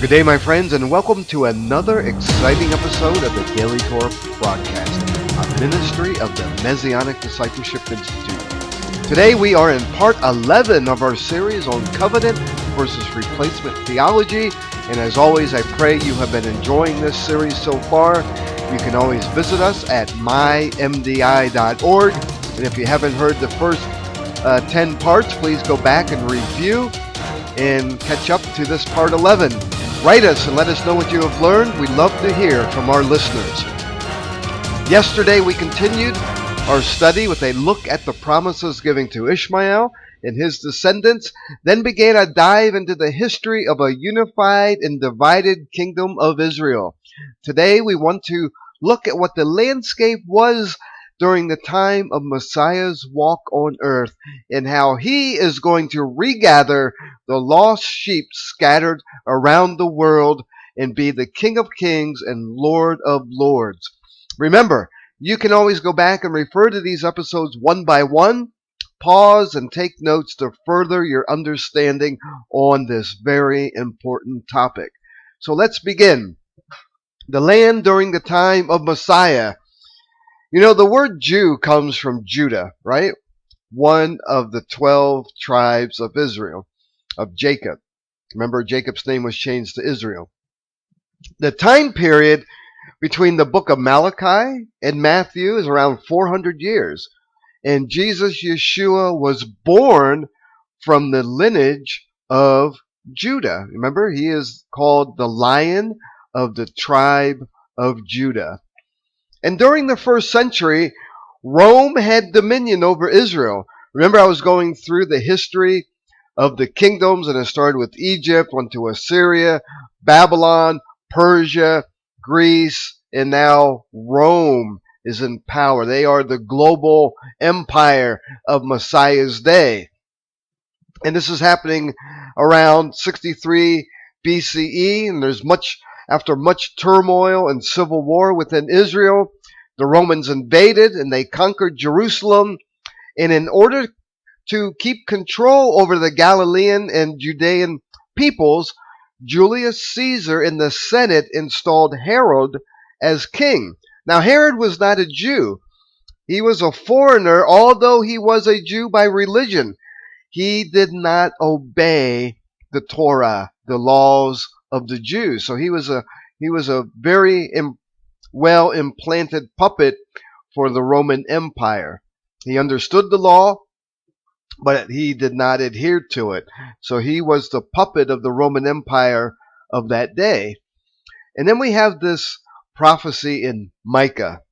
Good day, my friends, and welcome to another exciting episode of the Daily Torah broadcast, a ministry of the Messianic Discipleship Institute. Today we are in part 11 of our series on covenant versus replacement theology, and as always, I pray you have been enjoying this series so far. You can always visit us at mymdi.org, and if you haven't heard the first 10 parts, please go back and review and catch up to this part 11. Write us and let us know what you have learned. We'd love to hear from our listeners. Yesterday we continued our study with a look at the promises given to Ishmael and his descendants, then began a dive into the history of a unified and divided kingdom of Israel. Today we want to look at what the landscape was during the time of Messiah's walk on earth and how he is going to regather the lost sheep scattered around the world and be the King of Kings and Lord of Lords. Remember, you can always go back and refer to these episodes one by one, pause and take notes to further your understanding on this very important topic. So let's begin. The land during the time of Messiah. You know, the word Jew comes from Judah, right? One of the 12 tribes of Israel, of Jacob. Remember, Jacob's name was changed to Israel. The time period between the book of Malachi and Matthew is around 400 years. And Jesus, Yeshua, was born from the lineage of Judah. Remember, he is called the Lion of the tribe of Judah. And during the first century, Rome had dominion over Israel. Remember, I was going through the history of the kingdoms, and it started with Egypt, went to Assyria, Babylon, Persia, Greece, and now Rome is in power. They are the global empire of Messiah's day. And this is happening around 63 BCE, and after much turmoil and civil war within Israel, the Romans invaded and they conquered Jerusalem. And in order to keep control over the Galilean and Judean peoples, Julius Caesar in the Senate installed Herod as king. Now, Herod was not a Jew. He was a foreigner, although he was a Jew by religion. He did not obey the Torah, the laws of the Jews. So he was a very well implanted puppet for the Roman Empire. He understood the law, but he did not adhere to it. So he was the puppet of the Roman Empire of that day. And then we have this prophecy in Micah,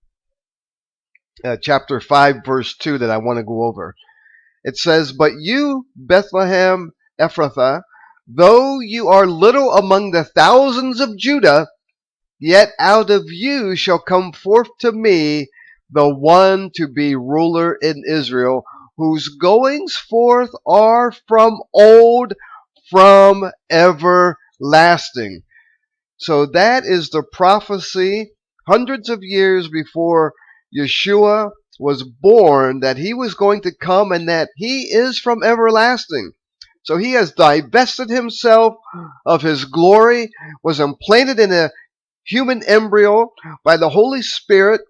chapter 5, verse 2, that I want to go over. It says, "But you, Bethlehem Ephrathah, though you are little among the thousands of Judah, yet out of you shall come forth to me the one to be ruler in Israel, whose goings forth are from old, from everlasting." So that is the prophecy hundreds of years before Yeshua was born, that he was going to come and that he is from everlasting. So he has divested himself of his glory, was implanted in a human embryo by the Holy Spirit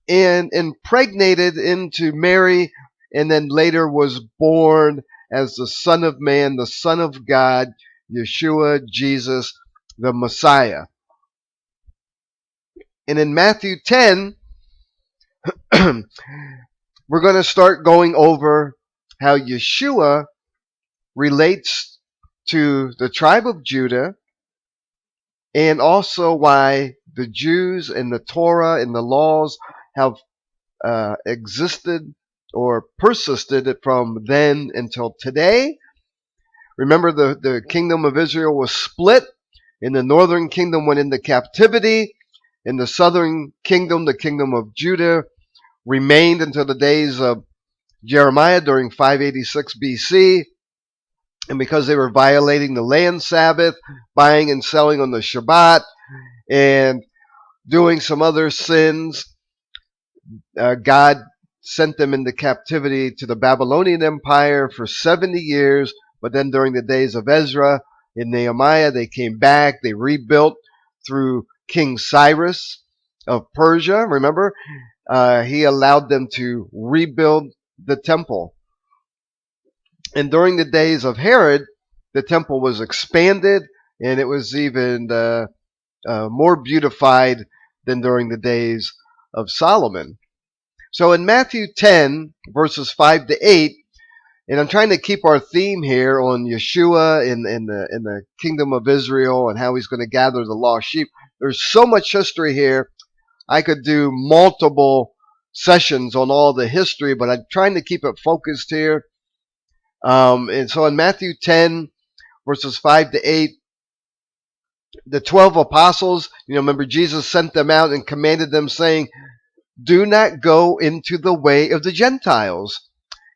and impregnated into Mary, and then later was born as the Son of Man, the Son of God, Yeshua, Jesus, the Messiah. And in Matthew 10, we're going to start going over how Yeshua relates to the tribe of Judah, and also why the Jews and the Torah and the laws have existed or persisted from then until today. Remember, the kingdom of Israel was split, and the northern kingdom went into captivity. In the southern kingdom, the kingdom of Judah, remained until the days of Jeremiah during 586 BC. And because they were violating the land Sabbath, buying and selling on the Shabbat, and doing some other sins, God sent them into captivity to the Babylonian Empire for 70 years. But then during the days of Ezra, in Nehemiah. They came back. They rebuilt through King Cyrus of Persia. Remember, he allowed them to rebuild the temple. And during the days of Herod, the temple was expanded, and it was even more beautified than during the days of Solomon. So in Matthew 10, verses 5 to 8, and I'm trying to keep our theme here on Yeshua in the kingdom of Israel and how he's going to gather the lost sheep. There's so much history here. I could do multiple sessions on all the history, but I'm trying to keep it focused here. And so in Matthew 10, verses 5 to 8, the 12 apostles, remember Jesus sent them out and commanded them, saying, "Do not go into the way of the Gentiles,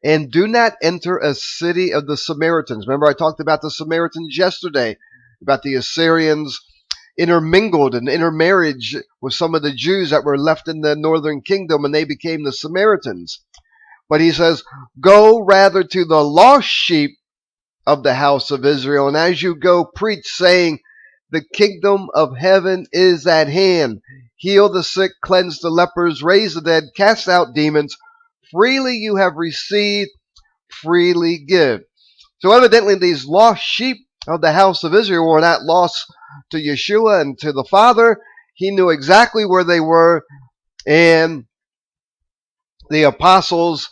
and do not enter a city of the Samaritans." Remember, I talked about the Samaritans yesterday, about the Assyrians intermingled and intermarriage with some of the Jews that were left in the northern kingdom, and they became the Samaritans. But he says, "Go rather to the lost sheep of the house of Israel, and as you go, preach, saying, the kingdom of heaven is at hand. Heal the sick, cleanse the lepers, raise the dead, cast out demons. Freely you have received, freely give." So evidently these lost sheep of the house of Israel were not lost to Yeshua and to the Father. He knew exactly where they were, and the apostles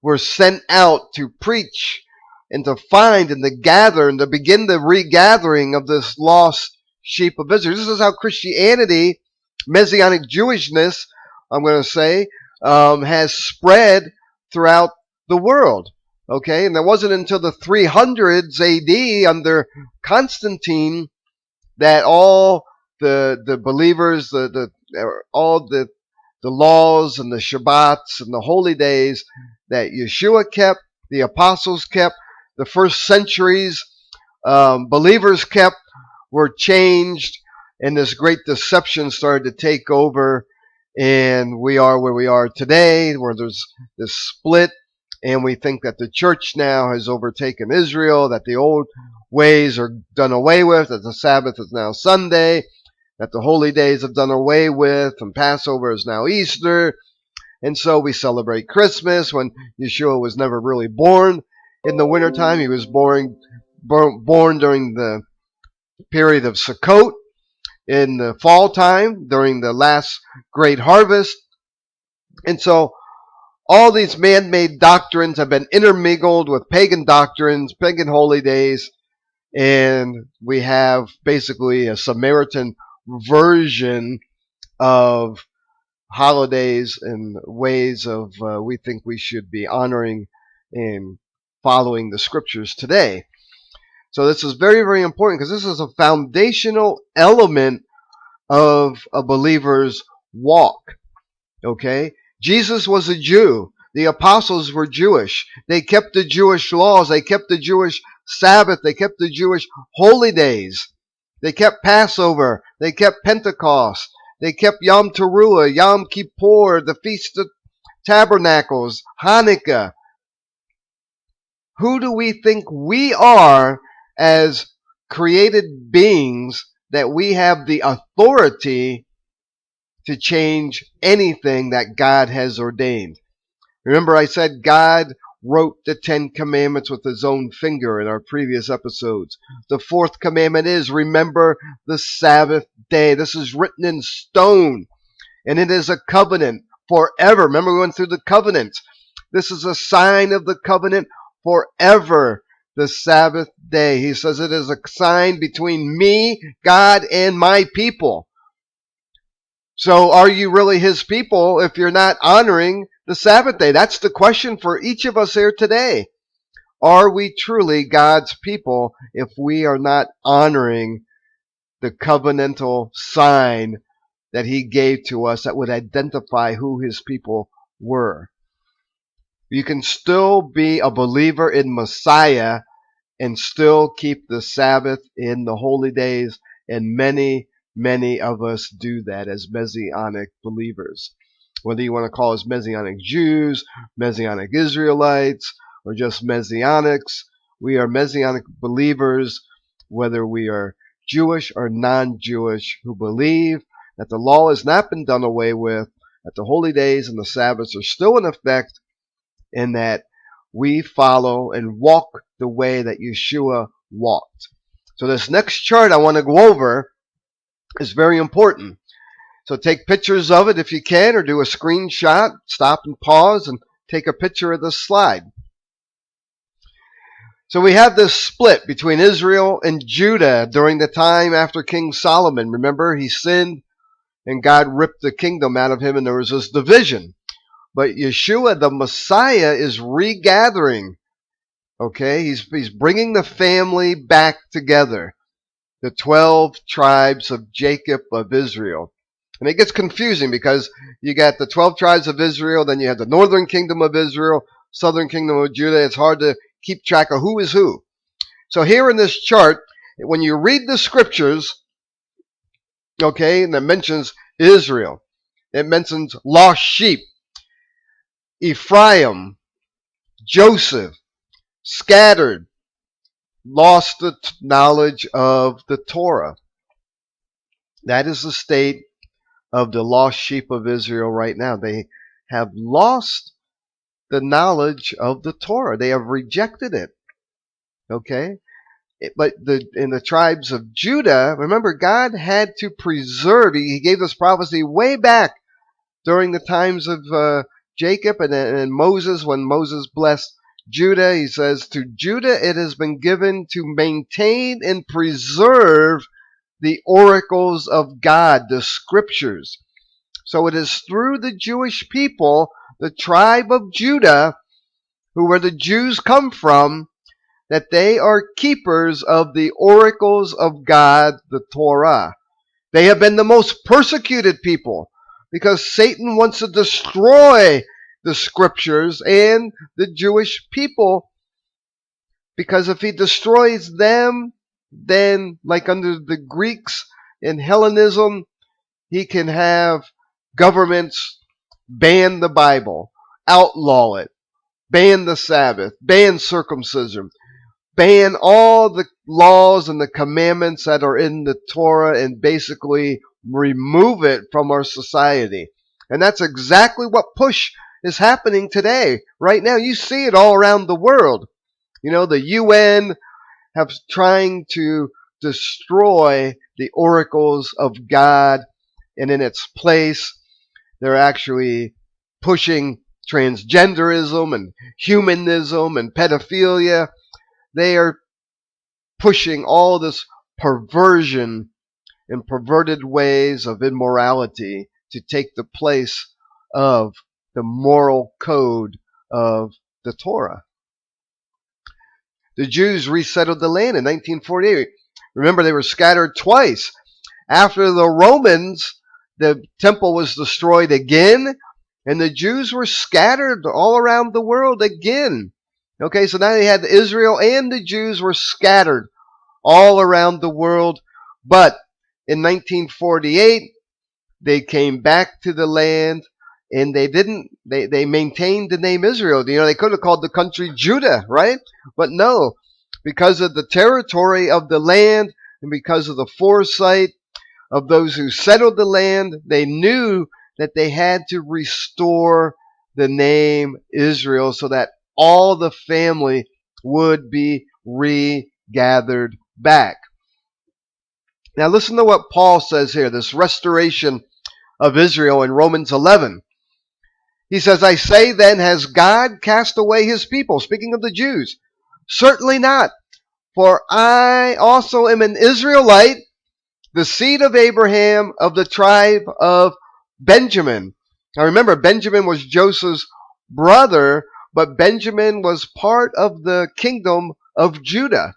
were sent out to preach and to find and to gather and to begin the regathering of this lost sheep of Israel. This is how Christianity, Messianic Jewishness, I'm going to say, has spread throughout the world. Okay, and it wasn't until the 300s AD under Constantine that all the believers, all the laws and the Shabbats and the holy days that Yeshua kept, the apostles kept, the first centuries believers kept, were changed, and this great deception started to take over, and we are where we are today, where there's this split, and we think that the church now has overtaken Israel, that the old ways are done away with, that the Sabbath is now Sunday, that the holy days have done away with, and Passover is now Easter, and so we celebrate Christmas when Yeshua was never really born in the wintertime. He was born during the period of Sukkot in the fall time, during the last great harvest. And so all these man-made doctrines have been intermingled with pagan doctrines, pagan holy days, and we have basically a Samaritan version of holidays and ways of we think we should be honoring and following the scriptures today. So this is very, very important because this is a foundational element of a believer's walk. Okay? Jesus was a Jew. The apostles were Jewish. They kept the Jewish laws. They kept the Jewish Sabbath. They kept the Jewish holy days. They kept Passover. They kept Pentecost. They kept Yom Teruah, Yom Kippur, the Feast of Tabernacles, Hanukkah. Who do we think we are as created beings that we have the authority to change anything that God has ordained? Remember, I said God wrote the 10 Commandments with his own finger in our previous episodes. The fourth commandment is, remember the Sabbath day. This is written in stone, and it is a covenant forever. Remember, we went through the covenant. This is a sign of the covenant forever, the Sabbath day. He says it is a sign between me, God, and my people. So are you really his people if you're not honoring the Sabbath day? That's the question for each of us here today. Are we truly God's people if we are not honoring the covenantal sign that he gave to us that would identify who his people were? You can still be a believer in Messiah and still keep the Sabbath in the holy days, and many of us do that as Messianic believers. Whether you want to call us Messianic Jews, Messianic Israelites, or just Messianics, we are Messianic believers, whether we are Jewish or non-Jewish, who believe that the law has not been done away with, that the holy days and the Sabbaths are still in effect, and that we follow and walk the way that Yeshua walked. So this next chart I want to go over is very important. So take pictures of it if you can, or do a screenshot, stop and pause and take a picture of this slide. So we have this split between Israel and Judah during the time after King Solomon. Remember, he sinned and God ripped the kingdom out of him, and there was this division. But Yeshua, the Messiah, is regathering. Okay, he's bringing the family back together. The 12 tribes of Jacob of Israel. And it gets confusing because you got the 12 tribes of Israel, then you have the northern kingdom of Israel, southern kingdom of Judah. It's hard to keep track of who is who. So here in this chart, when you read the scriptures, okay, and it mentions Israel, it mentions lost sheep, Ephraim, Joseph, scattered, lost the knowledge of the Torah. That is the state of the lost sheep of Israel right now. They have lost the knowledge of the Torah. They have rejected it. Okay? But in the tribes of Judah, remember, God had to preserve. He gave this prophecy way back during the times of Jacob and Moses, when Moses blessed Judah. He says, to Judah it has been given to maintain and preserve the oracles of God, the scriptures. So it is through the Jewish people, the tribe of Judah, where the Jews come from, that they are keepers of the oracles of God, the Torah. They have been the most persecuted people because Satan wants to destroy the scriptures and the Jewish people, because if he destroys them, then, like under the Greeks in Hellenism, he can have governments ban the Bible, outlaw it, ban the Sabbath, ban circumcision, ban all the laws and the commandments that are in the Torah, and basically remove it from our society. And that's exactly what push is happening today. Right now, you see it all around the world. You know, the UN have trying to destroy the oracles of God, and in its place, they're actually pushing transgenderism and humanism and pedophilia. They are pushing all this perversion and perverted ways of immorality to take the place of the moral code of the Torah. The Jews resettled the land in 1948. Remember, they were scattered twice. After the Romans, the temple was destroyed again, and the Jews were scattered all around the world again. Okay, so now they had Israel and the Jews were scattered all around the world. But in 1948, they came back to the land, and they maintained the name Israel. You know, they could have called the country Judah, right? But no, because of the territory of the land and because of the foresight of those who settled the land, they knew that they had to restore the name Israel so that all the family would be regathered back. Now listen to what Paul says here, this restoration of Israel in Romans 11. He says, I say then, has God cast away his people? Speaking of the Jews. Certainly not. For I also am an Israelite, the seed of Abraham, of the tribe of Benjamin. Now remember, Benjamin was Joseph's brother, but Benjamin was part of the kingdom of Judah.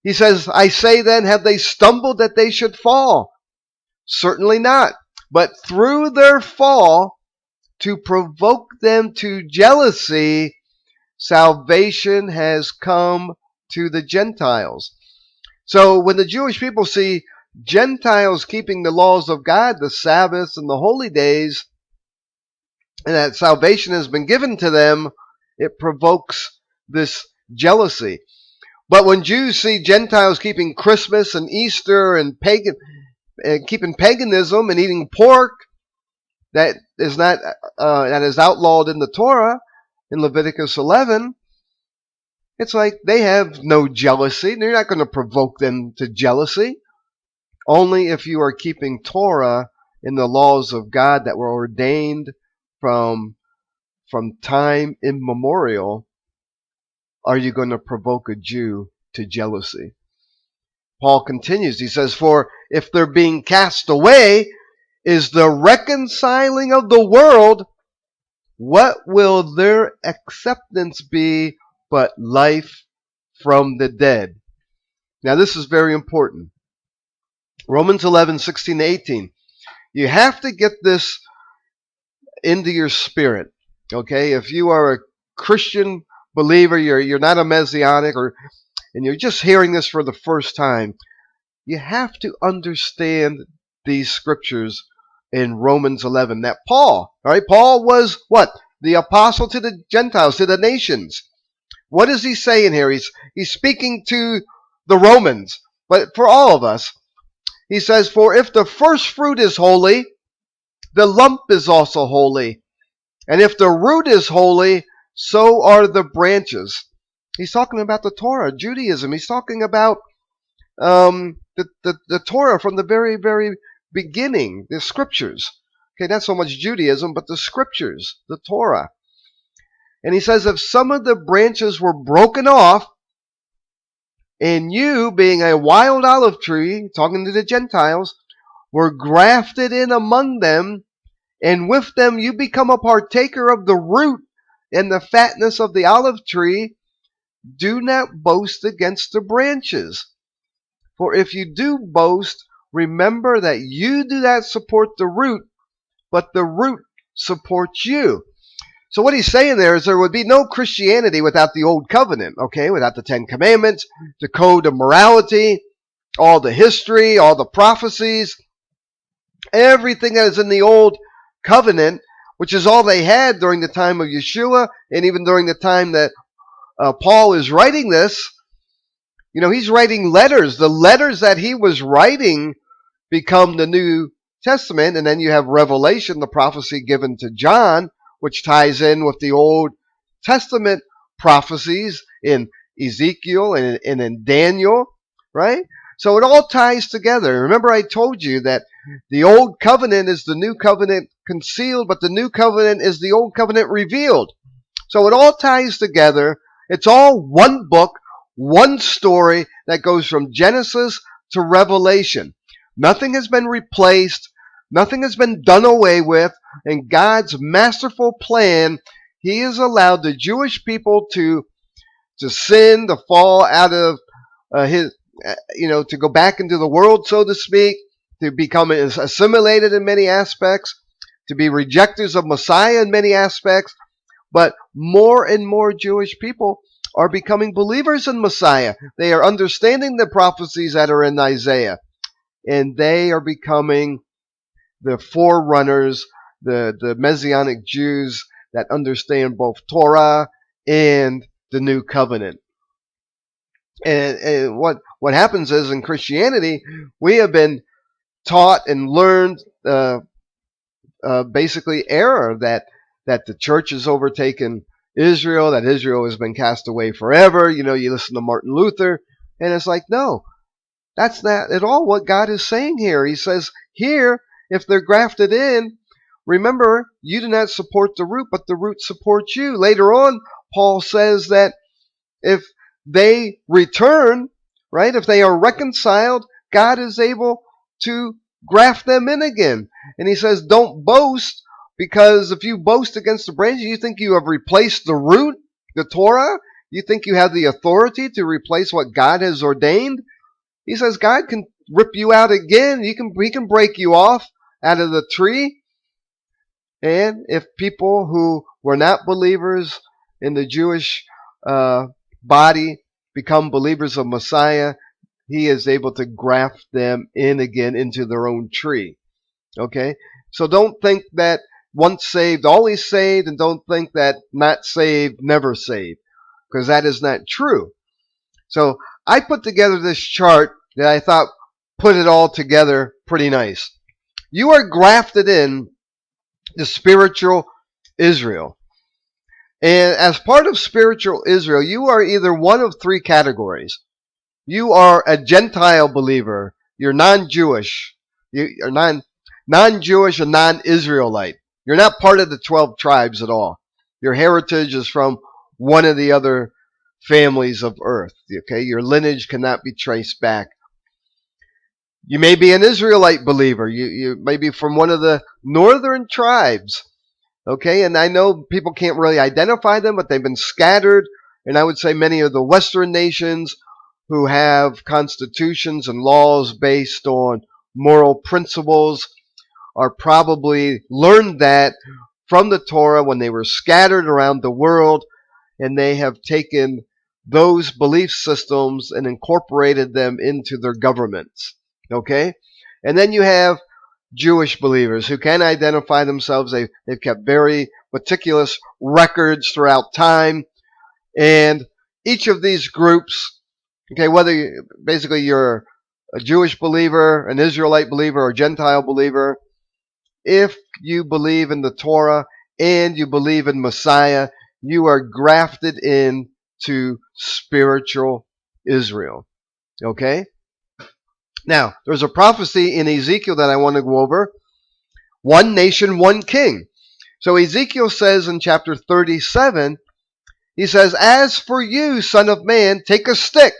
He says, I say then, have they stumbled that they should fall? Certainly not. But through their fall, to provoke them to jealousy, salvation has come to the Gentiles. So when the Jewish people see Gentiles keeping the laws of God, the Sabbaths and the holy days, and that salvation has been given to them, it provokes this jealousy. But when Jews see Gentiles keeping Christmas and Easter and keeping paganism and eating pork that is not that is outlawed in the Torah in Leviticus 11, it's like they have no jealousy. They're not going to provoke them to jealousy. Only if you are keeping Torah in the laws of God that were ordained from time immemorial are you going to provoke a Jew to jealousy. Paul continues. He says, for if they're being cast away is the reconciling of the world, what will their acceptance be but life from the dead? Now this is very important. Romans 11:16-18. You have to get this into your spirit. Okay? If you are a Christian believer, you're not a Messianic, and you're just hearing this for the first time, you have to understand these scriptures in Romans 11. That Paul, all right, Paul was what? The apostle to the Gentiles, to the nations. What is he saying here? He's speaking to the Romans, but for all of us, he says, for if the first fruit is holy, the lump is also holy. And if the root is holy, so are the branches. He's talking about the Torah, Judaism. He's talking about the Torah from the very, very beginning, the scriptures. Okay, not so much Judaism, but the scriptures, the Torah. And he says, if some of the branches were broken off, and you, being a wild olive tree, talking to the Gentiles, were grafted in among them, and with them you become a partaker of the root and the fatness of the olive tree, do not boast against the branches. For if you do boast, remember that you do not support the root, but the root supports you. So what he's saying there is there would be no Christianity without the Old Covenant, okay? Without the Ten Commandments, the code of morality, all the history, all the prophecies, everything that is in the Old Covenant, which is all they had during the time of Yeshua, and even during the time that Paul is writing this. You know, he's writing letters. The letters that he was writing become the New Testament, and then you have Revelation, the prophecy given to John, which ties in with the Old Testament prophecies in Ezekiel and in Daniel, right? So it all ties together. Remember I told you that the Old Covenant is the New Covenant concealed, but the New Covenant is the Old Covenant revealed. So it all ties together. It's all one book, one story that goes from Genesis to Revelation. Nothing has been replaced. Nothing has been done away with. In God's masterful plan, he has allowed the Jewish people to sin, to fall out of to go back into the world, so to speak, to become assimilated in many aspects, to be rejectors of Messiah in many aspects. But more and more Jewish people are becoming believers in Messiah. They are understanding the prophecies that are in Isaiah, and they are becoming the forerunners, the Messianic Jews that understand both Torah and the New Covenant. And what happens is in Christianity, we have been taught and learned basically error that the church has overtaken Israel, that Israel has been cast away forever. You know, you listen to Martin Luther, and it's like, no, that's not at all what God is saying here. He says here, if they're grafted in, remember, you do not support the root, but the root supports you. Later on, Paul says that if they return, right, if they are reconciled, God is able to graft them in again. And he says, don't boast, because if you boast against the branches, you think you have replaced the root, the Torah. You think you have the authority to replace what God has ordained. He says God can rip you out again. He can break you off out of the tree. And if people who were not believers in the Jewish body become believers of Messiah, he is able to graft them in again into their own tree. Okay? So don't think that once saved, always saved, and don't think that not saved, never saved, because that is not true. So I put together this chart that I thought put it all together pretty nice. You are grafted in to spiritual Israel. And as part of spiritual Israel, you are either one of three categories. You are a Gentile believer. You're non-Jewish. You're non-Jewish and non-Israelite. You're not part of the 12 tribes at all. Your heritage is from one of the other families of earth. Okay, your lineage cannot be traced back. You may be an Israelite believer. You may be from one of the northern tribes. Okay, and I know people can't really identify them, but they've been scattered. And I would say many of the Western nations who have constitutions and laws based on moral principles are probably learned that from the Torah when they were scattered around the world, and they have taken those belief systems and incorporated them into their governments. Okay? And then you have Jewish believers who can identify themselves. They've kept very meticulous records throughout time. And each of these groups, okay, whether basically you're a Jewish believer, an Israelite believer, or a Gentile believer, if you believe in the Torah and you believe in Messiah, you are grafted in to spiritual Israel. Okay? Now, there's a prophecy in Ezekiel that I want to go over. One nation, one king. So Ezekiel says in chapter 37, he says, "As for you, son of man, take a stick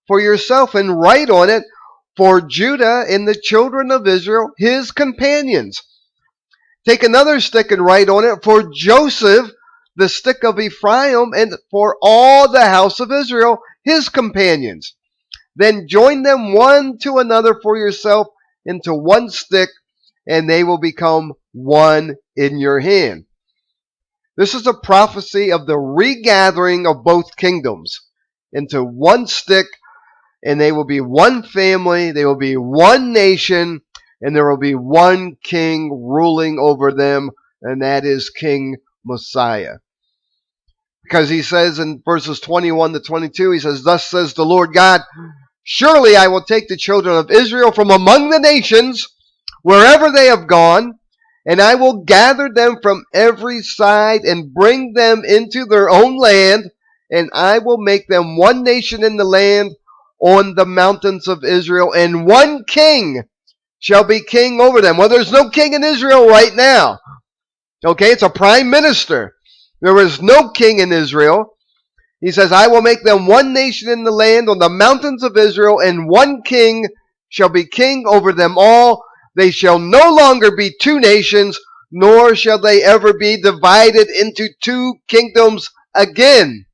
for yourself and write on it for Judah and the children of Israel, his companions. Take another stick and write on it for Joseph, the stick of Ephraim, and for all the house of Israel, his companions. Then join them one to another for yourself into one stick, and they will become one in your hand." This is a prophecy of the regathering of both kingdoms into one stick, and they will be one family, they will be one nation, and there will be one king ruling over them, and that is King Messiah. Because he says in verses 21 to 22, he says, "Thus says the Lord God, surely I will take the children of Israel from among the nations, wherever they have gone, and I will gather them from every side and bring them into their own land, and I will make them one nation in the land on the mountains of Israel, and one king shall be king over them." Well, there's no king in Israel right now. Okay, it's a prime minister. There is no king in Israel. He says, "I will make them one nation in the land on the mountains of Israel, and one king shall be king over them all. They shall no longer be two nations, nor shall they ever be divided into two kingdoms again."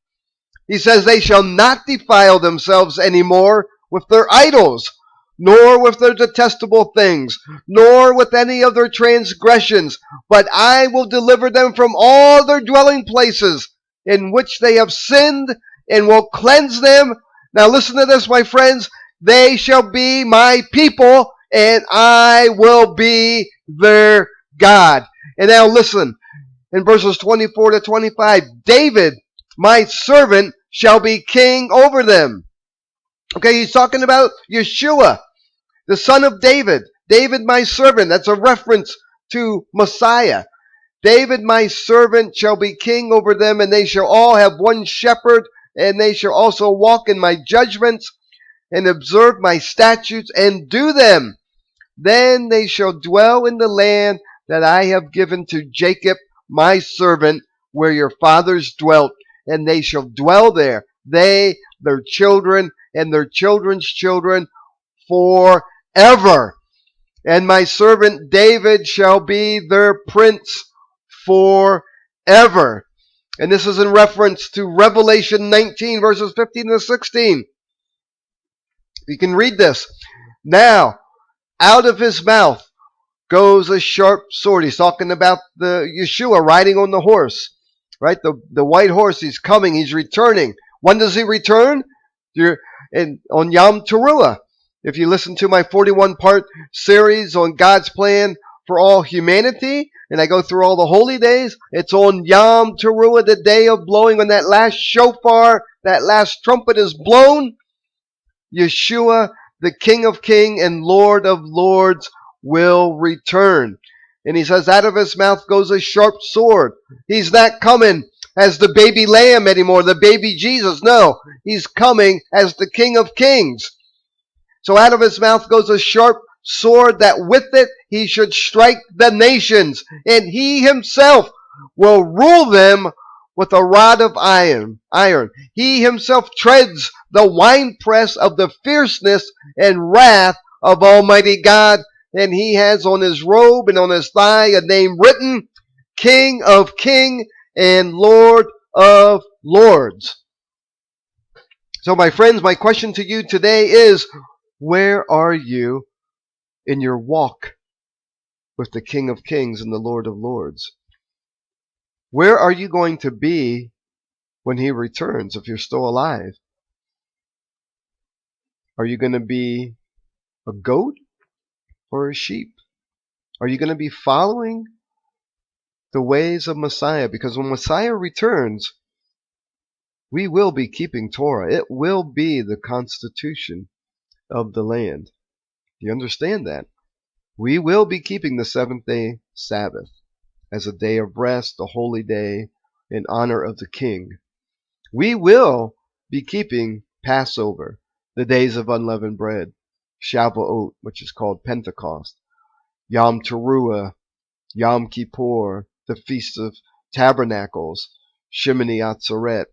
He says, "They shall not defile themselves anymore with their idols, nor with their detestable things, nor with any of their transgressions, but I will deliver them from all their dwelling places in which they have sinned, and will cleanse them." Now listen to this, my friends. "They shall be my people, and I will be their God." And now listen, in verses 24 to 25, "David, my servant, shall be king over them." Okay, he's talking about Yeshua, the son of David. "David, my servant," that's a reference to Messiah. "David, my servant, shall be king over them, and they shall all have one shepherd, and they shall also walk in my judgments and observe my statutes and do them. Then they shall dwell in the land that I have given to Jacob, my servant, where your fathers dwelt, and they shall dwell there, they, their children, and their children's children, forever. And my servant David shall be their prince forever." And this is in reference to Revelation 19, verses 15 to 16. You can read this. "Now, out of his mouth goes a sharp sword." He's talking about the Yeshua riding on the horse, right? The white horse. He's coming. He's returning. When does he return? On Yom Teruah. If you listen to my 41-part series on God's plan for all humanity, and I go through all the holy days, it's on Yom Teruah, the day of blowing on that last shofar, that last trumpet is blown, Yeshua, the King of Kings and Lord of Lords, will return. And he says, out of his mouth goes a sharp sword. He's not coming as the baby lamb anymore, the baby Jesus. No, he's coming as the King of Kings. So out of his mouth goes a sharp sword, that with it he should strike the nations, and he himself will rule them with a rod of iron. He himself treads the winepress of the fierceness and wrath of Almighty God, and he has on his robe and on his thigh a name written, King of Kings and Lord of Lords. So my friends, my question to you today is, where are you in your walk with the King of Kings and the Lord of Lords? Where are you going to be when he returns if you're still alive? Are you going to be a goat or a sheep? Are you going to be following the ways of Messiah? Because when Messiah returns, we will be keeping Torah. It will be the constitution of the land. Do you understand that? We will be keeping the seventh-day Sabbath as a day of rest, a holy day in honor of the King. We will be keeping Passover, the days of unleavened bread, Shavuot, which is called Pentecost, Yom Teruah, Yom Kippur, the Feast of Tabernacles, Shemini Atzeret.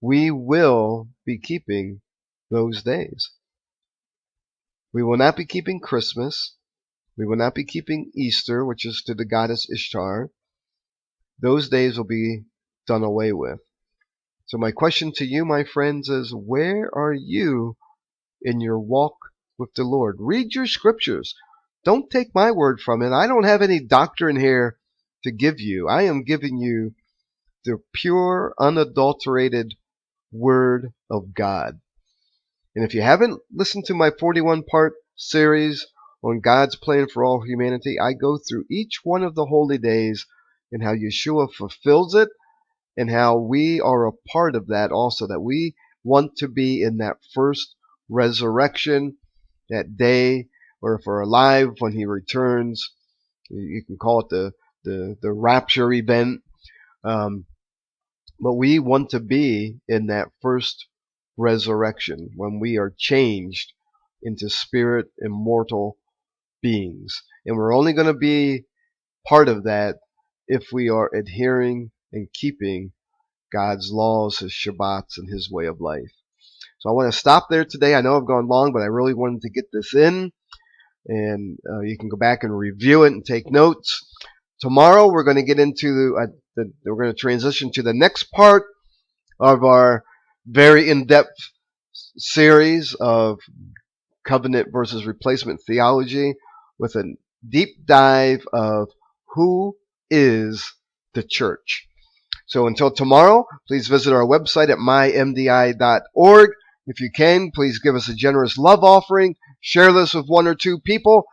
We will be keeping those days. We will not be keeping Christmas. We will not be keeping Easter, which is to the goddess Ishtar. Those days will be done away with. So my question to you, my friends, is where are you in your walk with the Lord? Read your scriptures. Don't take my word from it. I don't have any doctrine here to give you. I am giving you the pure, unadulterated Word of God. And if you haven't listened to my 41-part series on God's plan for all humanity, I go through each one of the holy days and how Yeshua fulfills it and how we are a part of that also, that we want to be in that first resurrection, that day, or if we're alive when he returns, you can call it the rapture event. But we want to be in that first resurrection when we are changed into spirit immortal beings. And we're only going to be part of that if we are adhering and keeping God's laws, his Shabbats, and his way of life. So I want to stop there today. I know I've gone long, but I really wanted to get this in. And you can go back and review it and take notes. Tomorrow we're going to get into we're going to transition to the next part of our very in-depth series of covenant versus replacement theology with a deep dive of who is the church. So until tomorrow, please visit our website at mymdi.org. If you can, please give us a generous love offering. Share this with one or two people,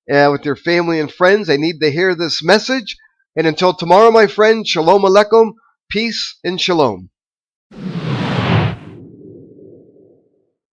with your family and friends. They need to hear this message. And until tomorrow, my friend, shalom aleichem, peace and shalom.